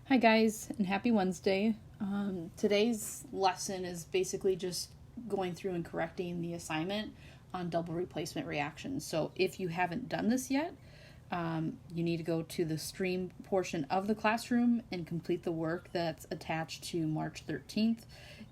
Hi guys, and happy Wednesday. Today's lesson is basically just going through and correcting the assignment on double replacement reactions. So if you haven't done this yet, you need to go to the stream portion of the classroom and complete the work that's attached to March 13th.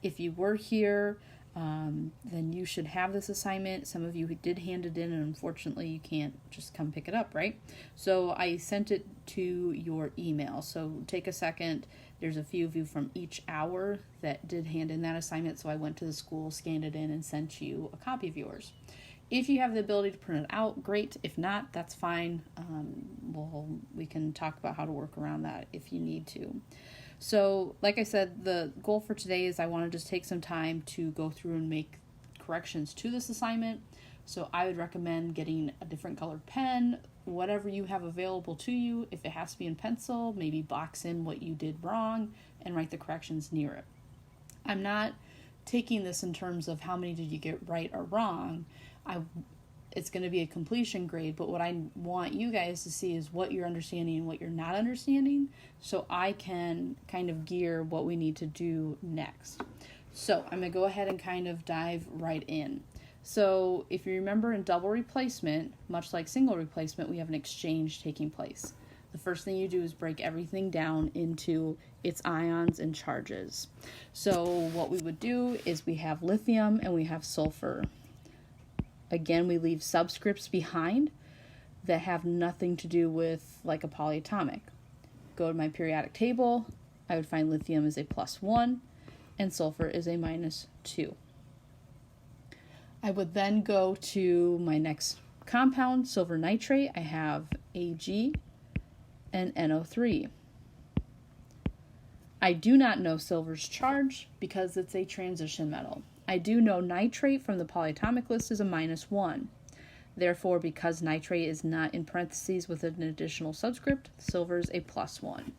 If you were here, then you should have this assignment. Some of you did hand it in, and unfortunately you can't just come pick it up, right? So I sent it to your email. So take a second. There's a few of you from each hour that did hand in that assignment, so I went to the school, scanned it in, and sent you a copy of yours. If you have the ability to print it out, great. If not, that's fine. We can talk about how to work around that if you need to. So, like I said, the goal for today is I want to just take some time to go through and make corrections to this assignment. So I would recommend getting a different colored pen, whatever you have available to you. If it has to be in pencil, maybe box in what you did wrong and write the corrections near it. I'm not taking this in terms of how many did you get right or wrong. It's going to be a completion grade, but what I want you guys to see is what you're understanding and what you're not understanding, so I can kind of gear what we need to do next. So I'm going to go ahead and kind of dive right in. So if you remember, in double replacement, much like single replacement, we have an exchange taking place. The first thing you do is break everything down into its ions and charges. So what we would do is we have lithium and we have sulfur. Again, we leave subscripts behind that have nothing to do with like a polyatomic. Go to my periodic table, I would find lithium is a +1 and sulfur is a -2. I would then go to my next compound, silver nitrate. I have Ag and NO3. I do not know silver's charge because it's a transition metal. I do know nitrate from the polyatomic list is a -1. Therefore, because nitrate is not in parentheses with an additional subscript, silver is a +1.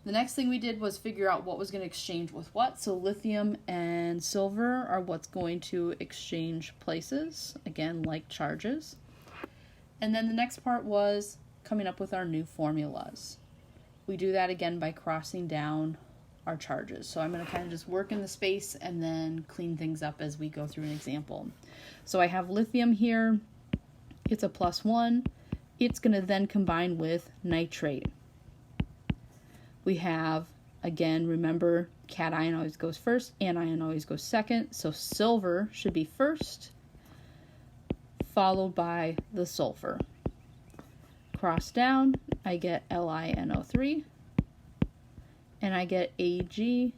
The next thing we did was figure out what was going to exchange with what. So lithium and silver are what's going to exchange places, again, like charges. And then the next part was coming up with our new formulas. We do that again by crossing down our charges. So I'm going to kind of just work in the space and then clean things up as we go through an example. So I have lithium here. It's a +1. It's going to then combine with nitrate. We have, again, remember, cation always goes first, anion always goes second. So silver should be first, followed by the sulfur. Cross down, I get LiNO3. And I get Ag2S.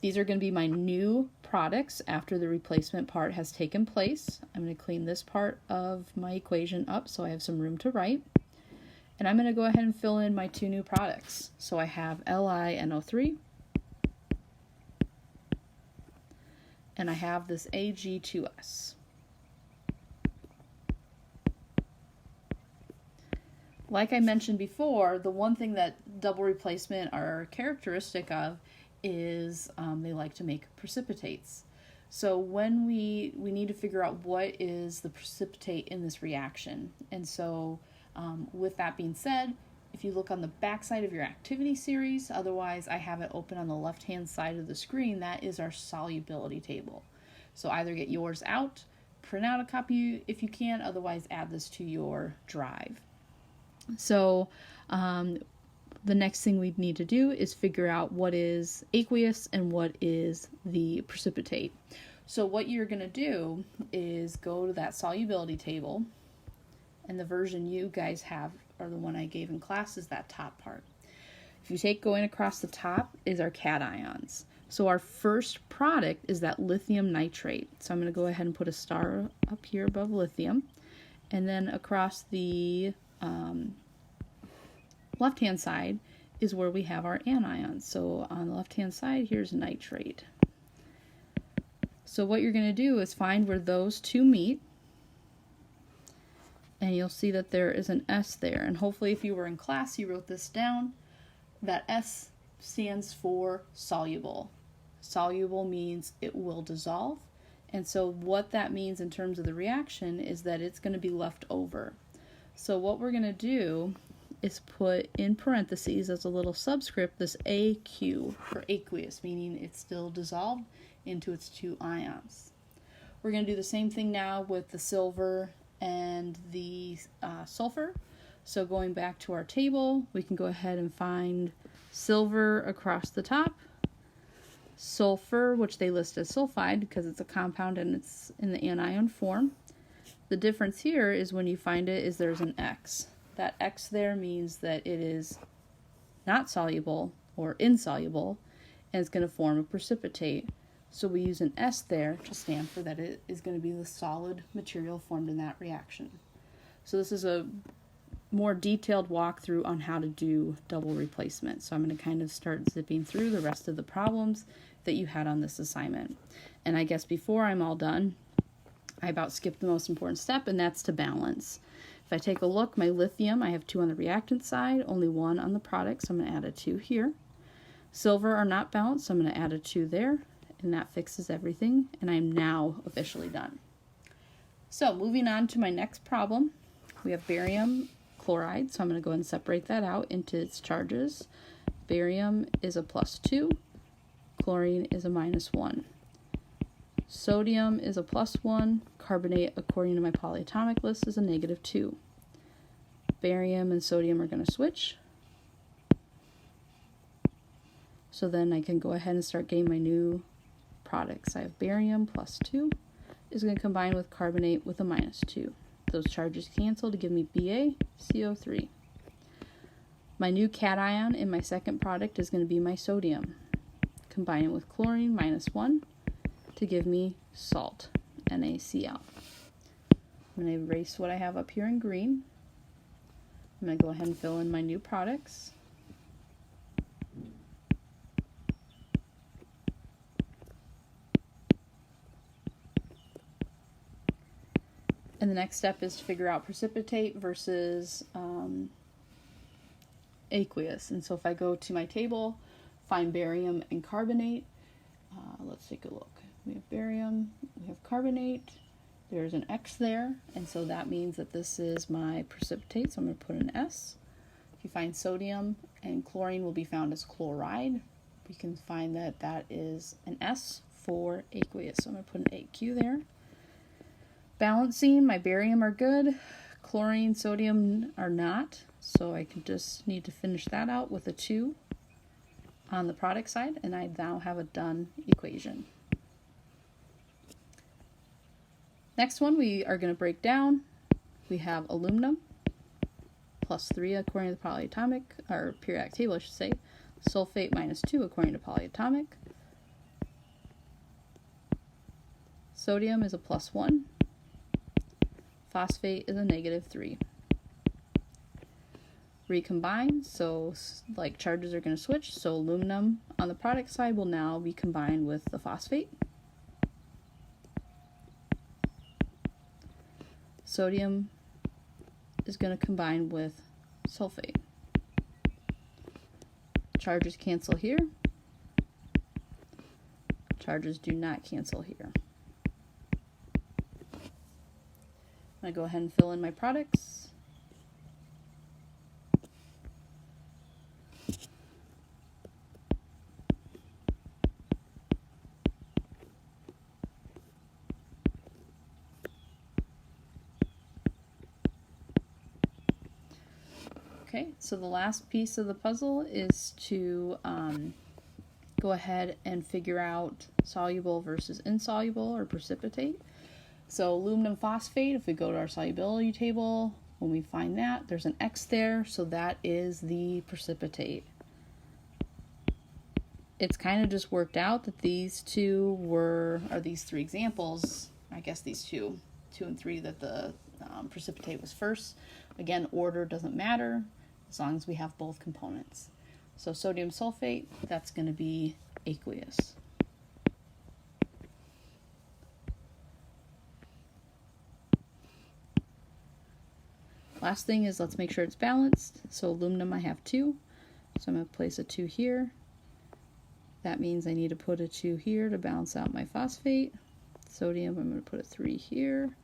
These are going to be my new products after the replacement part has taken place. I'm going to clean this part of my equation up so I have some room to write. And I'm going to go ahead and fill in my two new products. So I have LiNO3. And I have this Ag2S. Like I mentioned before, the one thing that double replacement are characteristic of is they like to make precipitates. So when we need to figure out what is the precipitate in this reaction. And so with that being said, if you look on the back side of your activity series, otherwise I have it open on the left-hand side of the screen, that is our solubility table. So either get yours out, print out a copy if you can, otherwise add this to your drive. So the next thing we need to do is figure out what is aqueous and what is the precipitate. So what you're going to do is go to that solubility table, and the version you guys have, or the one I gave in class, is that top part. If you take going across the top is our cations. So our first product is that lithium nitrate. So I'm going to go ahead and put a star up here above lithium, and then across the left-hand side is where we have our anions. So on the left-hand side, here's nitrate. So what you're going to do is find where those two meet, and you'll see that there is an S there. And hopefully if you were in class, you wrote this down. That S stands for soluble. Soluble means it will dissolve. And so what that means in terms of the reaction is that it's going to be left over. So what we're going to do is put in parentheses as a little subscript this AQ for aqueous, meaning it's still dissolved into its 2 ions. We're going to do the same thing now with the silver and the sulfur. So going back to our table, we can go ahead and find silver across the top, sulfur, which they list as sulfide because it's a compound and it's in the anion form. The difference here is when you find it is there's an X. That X there means that it is not soluble or insoluble and it's going to form a precipitate. So we use an S there to stand for that it is going to be the solid material formed in that reaction. So this is a more detailed walkthrough on how to do double replacement. So I'm going to kind of start zipping through the rest of the problems that you had on this assignment. And I guess before I'm all done, I about skipped the most important step, and that's to balance. If I take a look, my lithium, I have 2 on the reactant side, only 1 on the product, so I'm going to add a 2 here. Silver are not balanced, so I'm going to add a 2 there, and that fixes everything, and I'm now officially done. So moving on to my next problem, we have barium chloride, so I'm going to go ahead and separate that out into its charges. Barium is a +2, chlorine is a -1. Sodium is a +1, carbonate, according to my polyatomic list, is a -2. Barium and sodium are going to switch. So then I can go ahead and start getting my new products. I have barium +2 is going to combine with carbonate with a -2. Those charges cancel to give me BaCO3. My new cation in my second product is going to be my sodium, combining with chlorine -1 to give me salt, NaCl. I'm going to erase what I have up here in green. I'm going to go ahead and fill in my new products. And the next step is to figure out precipitate versus aqueous. And so if I go to my table, find barium and carbonate, let's take a look. We have barium, we have carbonate, there's an X there, and so that means that this is my precipitate, so I'm going to put an S. If you find sodium and chlorine will be found as chloride, we can find that that is an S for aqueous, so I'm going to put an AQ there. Balancing, my barium are good, chlorine, sodium are not, so I can just need to finish that out with a 2 on the product side, and I now have a done equation. Next one we are going to break down. We have aluminum +3 according to the polyatomic, or periodic table I should say, sulfate -2 according to polyatomic. Sodium is a +1. Phosphate is a -3. Recombine, so like charges are going to switch, so aluminum on the product side will now be combined with the phosphate. Sodium is going to combine with sulfate. Charges cancel here. Charges do not cancel here. I'm going to go ahead and fill in my products. Okay, so the last piece of the puzzle is to go ahead and figure out soluble versus insoluble or precipitate. So aluminum phosphate, if we go to our solubility table, when we find that, there's an X there, so that is the precipitate. It's kind of just worked out that these these 3 examples, I guess these 2 and 3, that the precipitate was first. Again, order doesn't matter as long as we have both components. So sodium sulfate, that's going to be aqueous. Last thing is let's make sure it's balanced. So aluminum I have 2, so I'm going to place a 2 here. That means I need to put a 2 here to balance out my phosphate. Sodium, I'm going to put a 3 here.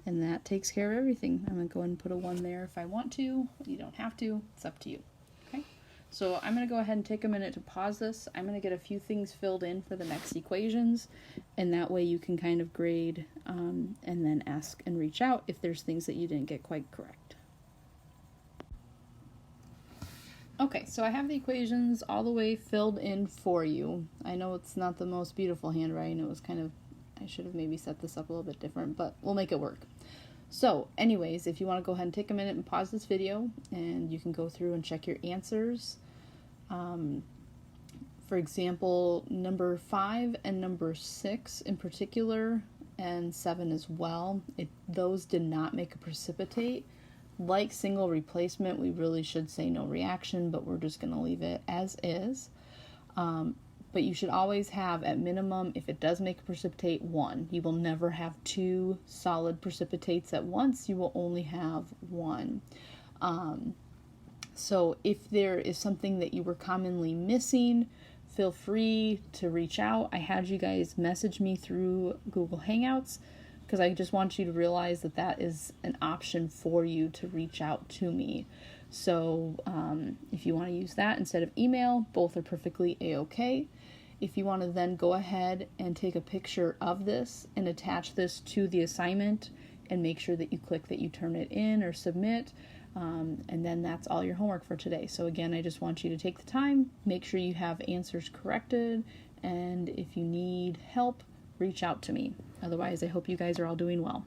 And that takes care of everything. I'm going to go ahead and put a 1 there if I want to. You don't have to. It's up to you. Okay? So I'm going to go ahead and take a minute to pause this. I'm going to get a few things filled in for the next equations, and that way you can kind of grade and then ask and reach out if there's things that you didn't get quite correct. Okay, so I have the equations all the way filled in for you. I know it's not the most beautiful handwriting. It was kind of, I should have maybe set this up a little bit different, but we'll make it work. So anyways, if you want to go ahead and take a minute and pause this video, and you can go through and check your answers. For example, number 5 and number 6 in particular, and 7 as well, those did not make a precipitate. Like single replacement, we really should say no reaction, but we're just going to leave it as is. But you should always have, at minimum, if it does make a precipitate, 1. You will never have 2 solid precipitates at once. You will only have 1. So if there is something that you were commonly missing, feel free to reach out. I had you guys message me through Google Hangouts, because I just want you to realize that that is an option for you to reach out to me. So if you want to use that instead of email, both are perfectly a-okay. If you want to then go ahead and take a picture of this and attach this to the assignment and make sure that you click that you turn it in or submit, and then that's all your homework for today. So again, I just want you to take the time, make sure you have answers corrected, and if you need help, reach out to me. Otherwise, I hope you guys are all doing well.